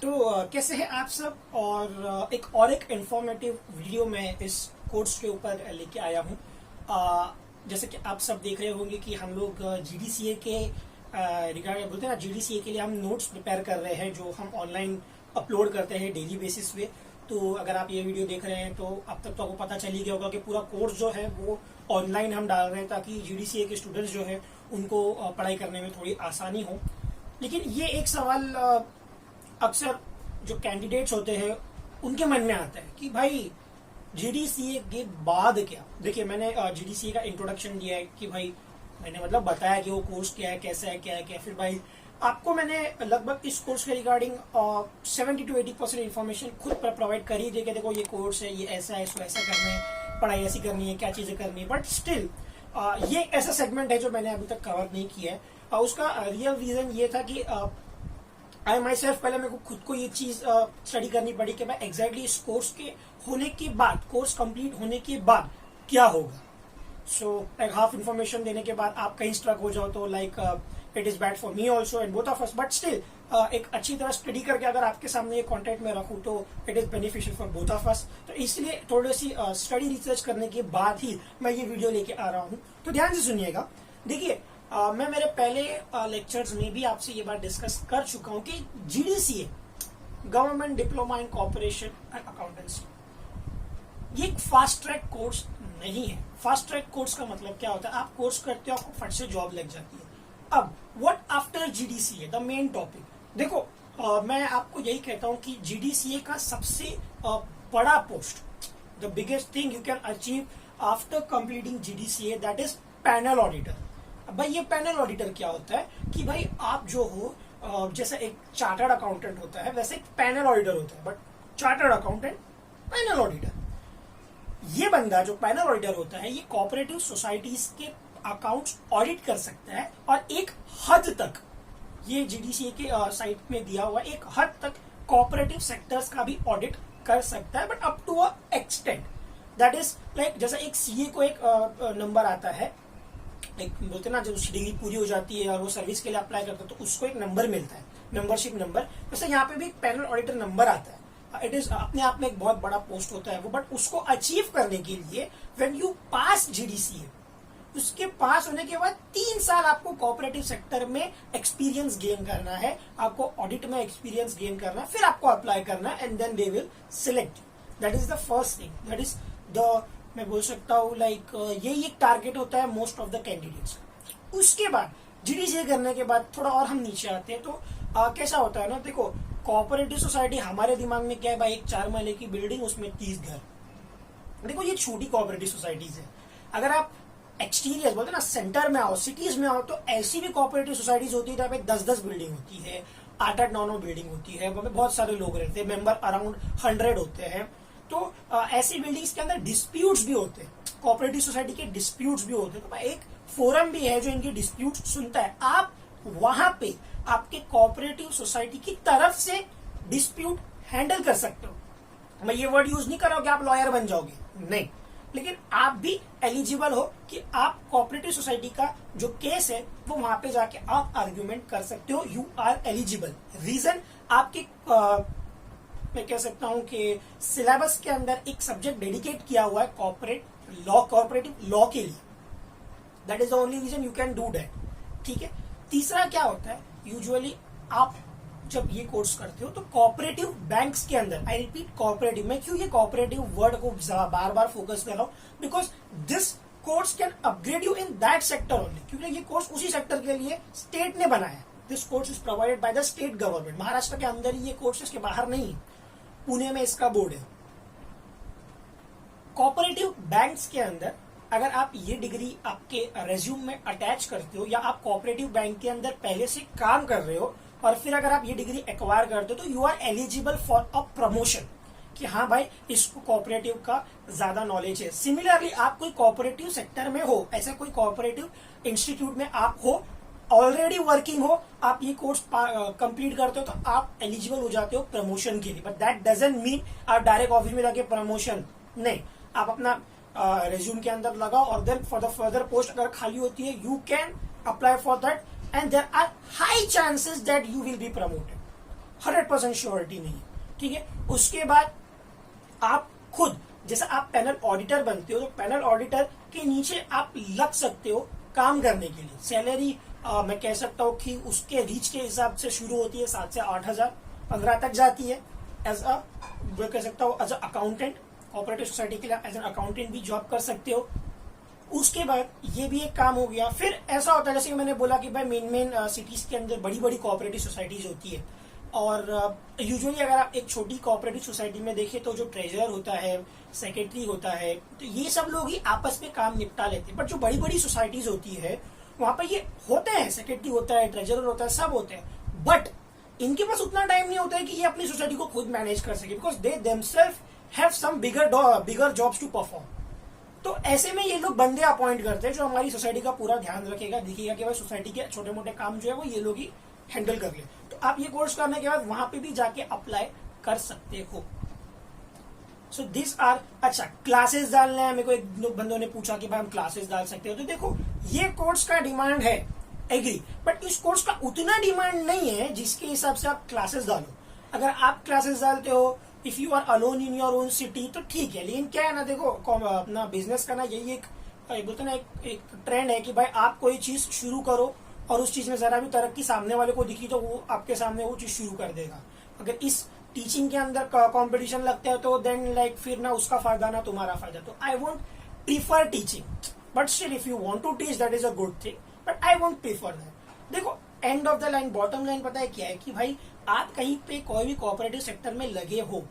कैसे हैं आप सब। और एक इंफॉर्मेटिव वीडियो मैं इस कोर्स के ऊपर लेके आया हूँ। जैसे कि आप सब देख रहे होंगे कि हम लोग जीडीसीए के रिगार्ड बोलते हैं ना, जीडीसीए के लिए हम नोट्स प्रिपेयर कर रहे हैं जो हम ऑनलाइन अपलोड करते हैं डेली बेसिस पे। तो अगर आप ये वीडियो देख रहे हैं तो अब तक तो आपको पता चल ही गया होगा कि पूरा कोर्स जो है वो ऑनलाइन हम डाल रहे हैं ताकि जीडीसीए के स्टूडेंट्स जो है उनको पढ़ाई करने में थोड़ी आसानी हो। लेकिन ये एक सवाल अक्सर जो कैंडिडेट्स होते हैं उनके मन में आता है कि भाई जीडीसीए के बाद क्या। देखिए, मैंने जीडीसीए का इंट्रोडक्शन दिया है कि भाई मैंने मतलब बताया कि वो कोर्स क्या है, कैसा है, क्या है, क्या। फिर भाई आपको मैंने लगभग इस कोर्स के रिगार्डिंग 70 to 80% इन्फॉर्मेशन खुद पर प्रोवाइड कर ही दे के देखो ये कोर्स है, ये ऐसा है, इसको ऐसा करना है, पढ़ाई ऐसी करनी है, क्या चीजें करनी है। बट स्टिल ये ऐसा सेगमेंट है जो मैंने अभी तक कवर नहीं किया है। उसका रियल रीजन ये था कि आई माई सेल्फ पहले मेरे को खुद को ये चीज स्टडी करनी पड़ी कि मैं एग्जैक्टली इस कोर्स के होने के बाद, कोर्स कंप्लीट होने के बाद क्या होगा। सो लाइक हाफ इन्फॉर्मेशन देने के बाद आप कहीं स्ट्रक हो जाओ तो like it is bad for me also and both of us. But still एक अच्छी तरह स्टडी करके अगर आपके सामने ये कॉन्टेंट में रखूं तो it is beneficial for both of us. तो इसलिए थोड़ी सी स्टडी रिसर्च करने के बाद ही मैं ये वीडियो लेके आ रहा हूँ। तो ध्यान से सुनिएगा। देखिए, मैं मेरे पहले लेक्चर्स में भी आपसे ये बात डिस्कस कर चुका हूं कि GDCA, government diploma in corporation and accountancy, ये एक फास्ट ट्रैक कोर्स नहीं है। फास्ट ट्रैक कोर्स का मतलब क्या होता है? आप कोर्स करते हो, आपको फट से जॉब लग जाती है। अब what after GDCA, the main topic. देखो, मैं आपको यही कहता हूं कि जीडीसीए का सबसे बड़ा post, the biggest thing you can achieve after completing GDCA, that is panel auditor. भाई ये पैनल ऑडिटर क्या होता है कि भाई आप जो हो, जैसे एक चार्टर्ड अकाउंटेंट होता है वैसे एक पैनल ऑडिटर होता है। But chartered accountant, panel auditor, ये बंदा जो पैनल ऑडिटर होता है ये कोऑपरेटिव सोसाइटीज के अकाउंट्स ऑडिट कर सकता है। और एक हद तक ये जीडीसीए के साइट में दिया हुआ, एक हद तक कोऑपरेटिव सेक्टर्स का भी ऑडिट कर सकता है, but up to a extent. That is like जैसे एक सीए को एक नंबर आता है, एक बोलते ना, जब उसकी डिग्री पूरी हो जाती है और वो सर्विस के लिए अप्लाई करता है तो उसको एक नंबर मिलता है, मेंबरशिप नंबर। वैसे यहाँ पे भी एक पैनल ऑडिटर नंबर आता है। इट इज अपने आप में एक बहुत बड़ा पोस्ट होता है वो। बट उसको अचीव करने के लिए व्हेन यू पास जीडीसीए, उसके पास होने के बाद 3 साल आपको कोऑपरेटिव सेक्टर में एक्सपीरियंस गेन करना है, आपको ऑडिट में एक्सपीरियंस गेन करना है, फिर आपको अप्लाई करना है and then they will select you. That is the first thing, that is the, मैं बोल सकता हूँ लाइक यही एक टारगेट होता है मोस्ट ऑफ द कैंडिडेट्स। उसके बाद जीडीसीए करने के बाद थोड़ा और हम नीचे आते हैं तो कैसा होता है ना। देखो, कोऑपरेटिव सोसाइटी हमारे दिमाग में क्या है भाई, एक 4 महले की बिल्डिंग, उसमें 30 घर। देखो, ये छोटी कोऑपरेटिव सोसाइटीज है। अगर आप एक्सटीरियर बोलते ना, सेंटर में आओ, सिटीज में आओ, तो ऐसी भी कोऑपरेटिव सोसाइटीज होती है जहाँ पे 10-10 बिल्डिंग होती है, 8-8, 9-9 बिल्डिंग होती है, वहाँ पे बहुत सारे लोग रहते हैं, मेंबर अराउंड 100 होते हैं। तो ऐसी बिल्डिंग्स के अंदर डिस्प्यूट्स भी होते हैं, कोऑपरेटिव सोसाइटी के डिस्प्यूट्स भी होते हैं। तो एक फोरम भी है जो इनके डिस्प्यूट सुनता है। आप वहां पे आपके कोऑपरेटिव सोसाइटी की तरफ से डिस्प्यूट हैंडल कर सकते हो। मैं ये वर्ड यूज नहीं कर रहा हूं कि आप लॉयर बन जाओगे, नहीं, लेकिन आप भी एलिजिबल हो कि आप कोऑपरेटिव सोसाइटी का जो केस है वो वहां पे जाके आप आर्ग्यूमेंट कर सकते हो। You are eligible. रीजन, आपके मैं कह सकता हूं कि सिलेबस के अंदर एक सब्जेक्ट डेडिकेट किया हुआ है कोऑपरेटिव लॉ के लिए। That is the only reason you can do that. ठीक है। तीसरा क्या होता है, यूजुअली आप जब ये कोर्स करते हो तो कोऑपरेटिव बैंक्स के अंदर, आई रिपीट कोऑपरेटिव, मैं क्यों ये कोऑपरेटिव वर्ड को बार बार फोकस कर रहा हूं, because this course can upgrade you in that sector only. क्योंकि ये कोर्स उसी सेक्टर के लिए स्टेट ने बनाया है। This course is provided by the state government. Maharashtra के अंदर ही ये कोर्स, इसके बाहर नहीं, पुणे में इसका बोर्ड है। कोऑपरेटिव बैंक्स के अंदर अगर आप ये डिग्री आपके रेज्यूम में अटैच करते हो, या आप कोऑपरेटिव बैंक के अंदर पहले से काम कर रहे हो और फिर अगर आप ये डिग्री एक्वायर करते हो तो you are eligible for a promotion, कि हाँ भाई इसको कोऑपरेटिव का ज्यादा नॉलेज है। सिमिलरली आप कोई कोऑपरेटिव सेक्टर में हो, ऐसा कोई कोऑपरेटिव इंस्टीट्यूट में आप हो, ऑलरेडी वर्किंग हो, आप ये कोर्स कंप्लीट करते हो तो आप एलिजिबल हो जाते हो प्रमोशन के लिए। बट दैट डजंट मीन आप डायरेक्ट ऑफिस में जाके प्रमोशन नहीं, आप अपना रेज्यूम के अंदर लगाओ और then for the further post अगर खाली होती है you can apply for that and there are high chances that you will be promoted. 100% surety नहीं है, ठीक है। उसके बाद आप खुद, जैसे आप पैनल ऑडिटर बनते हो तो पैनल ऑडिटर के नीचे आप लग सकते हो काम करने के लिए। सैलरी मैं कह सकता हूँ कि उसके रीच के हिसाब से शुरू होती है 7 से 8,000, 15 तक जाती है। एज अ मैं कह सकता हूँ as a accountant, cooperative society के लिए एज एन अकाउंटेंट भी जॉब कर सकते हो। उसके बाद ये भी एक काम हो गया। फिर ऐसा होता है जैसे कि मैंने बोला कि भाई मेन सिटीज के अंदर बड़ी बड़ी कोऑपरेटिव सोसाइटीज होती है, और यूजुअली अगर आप एक छोटी कोऑपरेटिव सोसाइटी में देखें तो जो ट्रेजरर होता है, सेक्रेटरी होता है, तो ये सब लोग ही आपस में काम निपटा लेते हैं। बट जो बड़ी बड़ी सोसाइटीज होती है वहां पर ये होते हैं, सेक्रेटरी होता है, ट्रेजरर होता है, सब होते हैं, बट इनके पास उतना टाइम नहीं होता है कि ये अपनी सोसाइटी को खुद मैनेज कर सके, because they themselves have some bigger jobs to perform. तो ऐसे में ये लोग बंदे अपॉइंट करते हैं जो हमारी सोसाइटी का पूरा ध्यान रखेगा, दिखेगा कि भाई सोसाइटी के छोटे मोटे काम जो है वो ये लोग ही हैंडल कर ले। तो आप ये कोर्स करने के बाद वहां पे भी जाके अप्लाई कर सकते हो। सो दिस आर, अच्छा क्लासेस डालना है, मेरे को एक बंदों ने पूछा कि भाई हम क्लासेस डाल सकते हो, तो देखो ये कोर्स का डिमांड है, एग्री, बट इस कोर्स का उतना डिमांड नहीं है जिसके हिसाब से आप क्लासेस डालो। अगर आप क्लासेस डालते हो, if you are alone in your own city तो ठीक है, लेकिन क्या है ना, देखो अपना बिजनेस का ना यही एक बोलते ना एक ट्रेंड है कि भाई आप कोई चीज शुरू करो और उस चीज में जरा भी तरक्की सामने वाले को दिखी तो वो आपके सामने वो चीज शुरू कर देगा। अगर इस टीचिंग के अंदर कंपटीशन लगता है तो देन लाइक फिर ना उसका फायदा ना तुम्हारा फायदा। तो I won't prefer teaching, but still if you want to teach that is a good thing, but I won't prefer that. देखो end of the line, bottom line पता है क्या है कि भाई आप कहीं पे कोई भी कोऑपरेटिव सेक्टर में लगे हो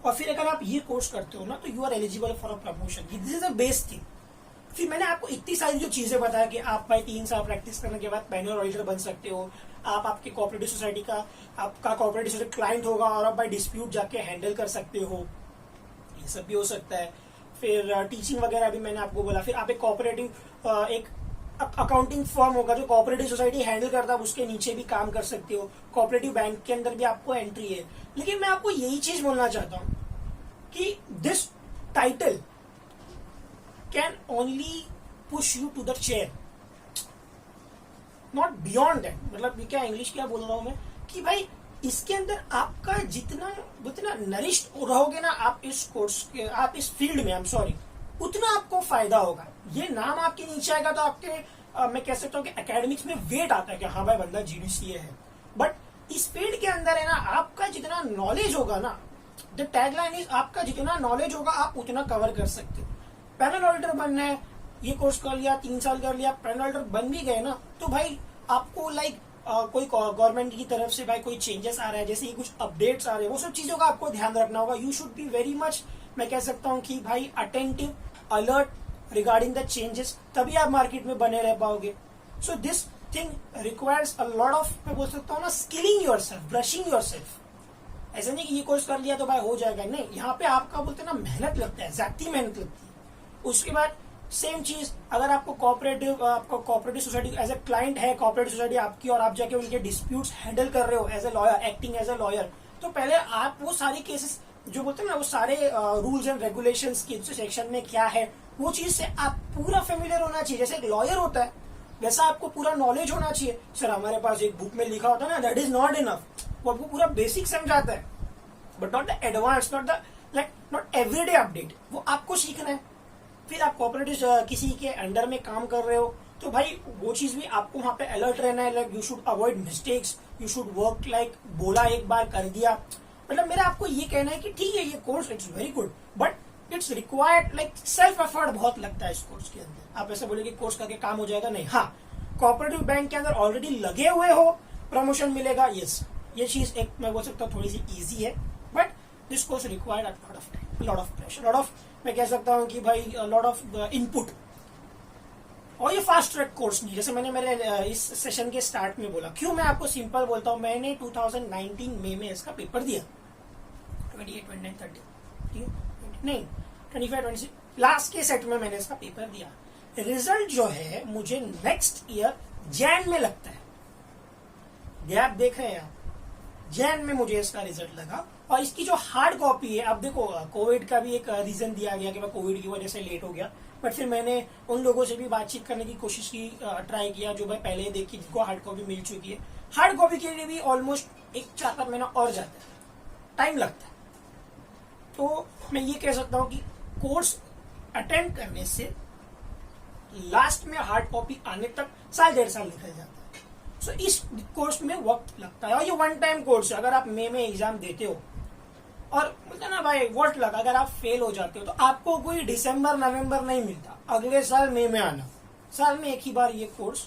और फिर अगर आप ये कोर्स करते हो ना तो you are eligible for a promotion. This is a best thing. फिर मैंने आपको इतनी सारी जो चीजें बताया कि आप भाई 3 साल प्रैक्टिस करने के बाद पैनल ऑडिटर बन सकते हो, आप आपके कोऑपरेटिव सोसाइटी का आपका कोऑपरेटिव सोसाइटी क्लाइंट होगा और आप भाई डिस्प्यूट जाके हैंडल कर सकते हो, ये सब भी हो सकता है। फिर टीचिंग वगैरह भी मैंने आपको बोला। फिर आप एक कोऑपरेटिव एक अकाउंटिंग फर्म होगा जो कोऑपरेटिव सोसाइटी हैंडल करता है, उसके नीचे भी काम कर सकते हो। कोऑपरेटिव बैंक के अंदर भी आपको एंट्री है। लेकिन मैं आपको यही चीज बोलना चाहता हूं कि this title can only push you to the chair, not beyond that. मतलब क्या इंग्लिश क्या बोल रहा हूं मैं कि भाई इसके अंदर आपका जितना नरिश्ड रहोगे ना आप इस कोर्स के, आप इस फील्ड में, आई एम सॉरी, उतना आपको फायदा होगा। ये नाम आपके नीचे आएगा तो आपके मैं कह सकता हूँ कि एकेडमिक्स में वेट आता है कि हाँ भाई बंदा जीडीसीए है, बट इस फील्ड के अंदर है ना आपका जितना नॉलेज होगा ना, द टैगलाइन इज आपका जितना नॉलेज होगा आप उतना कवर कर सकते हो। पैनल ऑडिटर बनना है, ये कोर्स कर लिया, 3 साल कर लिया, पैनल ऑडिटर बन भी गए ना तो भाई आपको लाइक कोई गवर्नमेंट की तरफ से भाई कोई चेंजेस आ रहा है, जैसे कुछ अपडेट्स आ रहे हैं, वो सब चीजों का आपको ध्यान रखना होगा। You should be very much, मैं कह सकता हूँ कि भाई attentive, alert regarding the changes, तभी आप मार्केट में बने रह पाओगे। So this thing requires a lot of, मैं बोल सकता हूँ ना, स्किलिंग योरसेल्फ, ब्रशिंग योरसेल्फ। ऐसा नहीं कि ये कोर्स कर लिया तो भाई हो जाएगा, नहीं, यहाँ पे आपका बोलते ना मेहनत लगता है, जाती मेहनत लगती है। उसके बाद सेम चीज, अगर आपको cooperative society as a client है, कोऑपरेटिव सोसाइटी आपकी, और आप जाके उनके डिस्प्यूट्स हैंडल कर रहे हो as a lawyer, acting as a lawyer, तो पहले आप वो सारे केसेस जो बोलते हैं ना, वो सारे रूल्स एंड रेगुलेशंस के सेक्शन में क्या है वो चीज से आप पूरा फेमिलियर होना चाहिए। जैसे एक लॉयर होता है वैसा आपको पूरा नॉलेज होना चाहिए। सर हमारे पास एक बुक में लिखा होता है ना, दैट इज नॉट इनफ, वो आपको पूरा बेसिक समझाता है, but not the advance, not everyday update, वो आपको सीखना है। फिर आप कोऑपरेटिव किसी के अंडर में काम कर रहे हो तो भाई वो चीज भी आपको वहां पे अलर्ट रहना है। Like you should avoid mistakes, you should work like, बोला एक बार कर दिया। मतलब मेरा आपको ये कहना है कि ठीक है ये course it's very good, but it's required like self effort बहुत लगता है इस कोर्स के अंदर। आप ऐसे बोले कि कोर्स करके काम हो जाएगा, नहीं। हाँ, कोऑपरेटिव बैंक के अंदर ऑलरेडी लगे हुए हो, प्रमोशन मिलेगा, यस, ये चीज एक मैं बोल सकता हूँ थोड़ी सी ईजी है, but this course required lot of time, lot of pressure, lot of, मैं कह सकता हूँ कि भाई लॉट ऑफ इनपुट। और ये फास्ट ट्रैक कोर्स नहीं, जैसे मैंने मेरे इस सेशन के स्टार्ट में बोला। क्यों मैं आपको सिंपल बोलता हूँ, मैंने 2019 मई में इसका पेपर दिया, 28, 29, 30, नहीं 25, 26 लास्ट के सेट में मैंने इसका पेपर दिया। रिजल्ट जो है मुझे नेक्स्ट ईयर जैन में लगता है, गैप देख रहे हैं आप, जैन में मुझे इसका रिजल्ट लगा। और इसकी जो हार्ड कॉपी है, अब देखो कोविड का भी एक रीजन दिया गया कि मैं कोविड की वजह से लेट हो गया, बट फिर मैंने उन लोगों से भी बातचीत करने की कोशिश की, ट्राई किया जो भाई पहले देखी जिनको हार्ड कॉपी मिल चुकी है। हार्ड कॉपी के लिए भी ऑलमोस्ट एक 4-5 महीना और जाता है, टाइम लगता है। तो मैं ये कह सकता हूँ कि कोर्स अटेंड करने से लास्ट में हार्ड कॉपी आने तक 1.5 साल निकल जाता है। सो इस कोर्स में वक्त लगता है और ये वन टाइम कोर्स है। अगर आप मई में एग्जाम देते हो और बोलते ना भाई वोट लगा, अगर आप फेल हो जाते हो तो आपको कोई दिसंबर नवंबर नहीं मिलता, अगले साल मई में आना। साल में एक ही बार ये कोर्स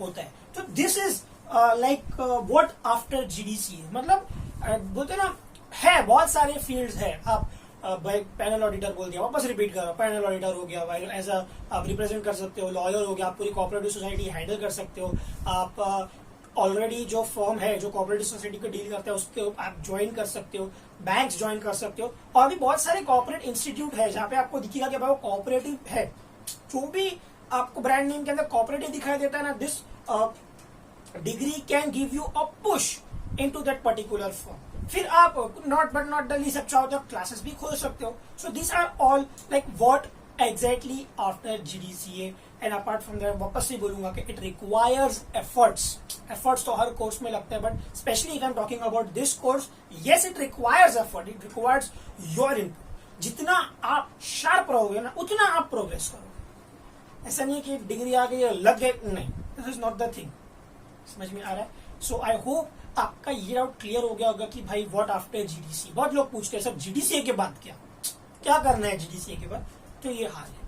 होता है। तो this is like what after GDCA, मतलब बोलते ना है बहुत सारे फील्ड्स है। आप भाई पैनल ऑडिटर बोल दिया, वापस रिपीट कर रहा हूं, पैनल ऑडिटर हो गया भाई, एज आप रिप्रेजेंट कर सकते हो, लॉयर हो गया, आप पूरी कोऑपरेटिव सोसाइटी हैंडल कर सकते हो, आप ऑलरेडी जो फर्म है जो कोऑपरेटिव सोसाइटी को डील करता है उसके आप ज्वाइन कर सकते हो, बैंक्स ज्वाइन कर सकते हो, और भी बहुत सारे कॉर्पोरेट इंस्टीट्यूट है जहाँ पे आपको दिखेगा कि भाई वो कोऑपरेटिव है। जो भी आपको ब्रांड नेम के अंदर कोऑपरेटिव दिखाई देता है ना, this degree can give you a push into that particular firm. फिर आप not but not the least आप चाहो तो क्लासेस भी खोल सकते हो। So this are all like what exactly after GDCA. And apart from that वापस से बोलूंगा कि इट रिक्वायर्स एफर्ट्स तो हर कोर्स में लगता है, but specially if I am talking about this course, yes it requires effort, it requires your input. जितना आप शार्प रहोगे ना उतना आप प्रोग्रेस करोगे। ऐसा नहीं है कि डिग्री आ गई लग गए, नहीं, this is not the thing. समझ में आ रहा है? सो आई होप आपका ये डाउट क्लियर हो गया होगा कि भाई व्हाट आफ्टर जीडीसी। बहुत लोग पूछते हैं सर जीडीसीए के बाद क्या करना है जीडीसीए के बाद, तो ये हाल है।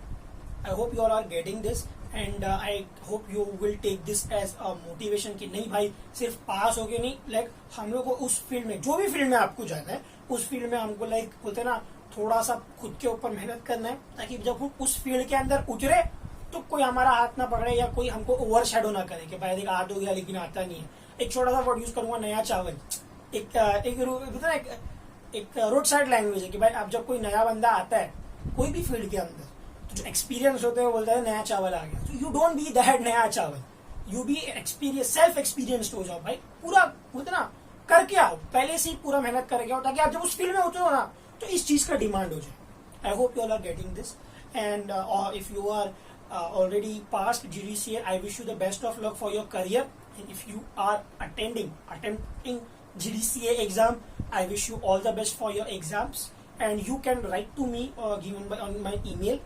I hope you all are getting this and I hope you will take this as a motivation कि नहीं भाई सिर्फ पास हो गए नहीं, लाइक हम लोग को उस फील्ड में, जो भी फील्ड में आपको जाना है उस फील्ड में हमको लाइक बोलते ना थोड़ा सा खुद के ऊपर मेहनत करना है, ताकि जब हम उस फील्ड के अंदर उतरे तो कोई हमारा हाथ ना पकड़े या कोई हमको ओवर शेडो ना करे कि भाई देख आर्ट हो गया लेकिन आता नहीं है। एक छोटा सा वर्ड यूज करूंगा, नया चावल। एक रोड साइड लैंग्वेज है कि भाई अब जब कोई नया बंदा आता है कोई भी फील्ड के अंदर, तो जो एक्सपीरियंस होते हैं बोलता है नया चावल आ गया। तो यू डोंट बी दैट नया चावल, you B experience, self experienced हो जाओ भाई। पूरा बोलते ना करके आओ, पहले से ही पूरा मेहनत करके आओ, ताकि आप जब उस फील्ड में होते हो ना तो इस चीज का डिमांड हो जाए। I hope you all are getting this and if you are already passed GDCA, I wish you the best of luck for your career. And if you are attempting GDCA exam, I wish you all the best for your exams. And you can write to me given on my email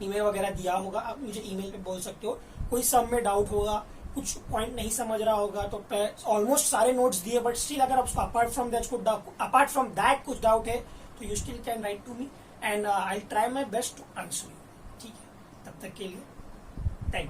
वगैरह दिया होगा, आप मुझे email पे बोल सकते हो। कोई सब में डाउट होगा, कुछ पॉइंट नहीं समझ रहा होगा, तो ऑलमोस्ट सारे नोट्स दिए, बट स्टिल अगर आपको अपार्ट फ्रॉम दैट कुछ डाउट है तो you still can write to me and I try my best to answer you. ठीक है, तब तक के लिए थैंक यू।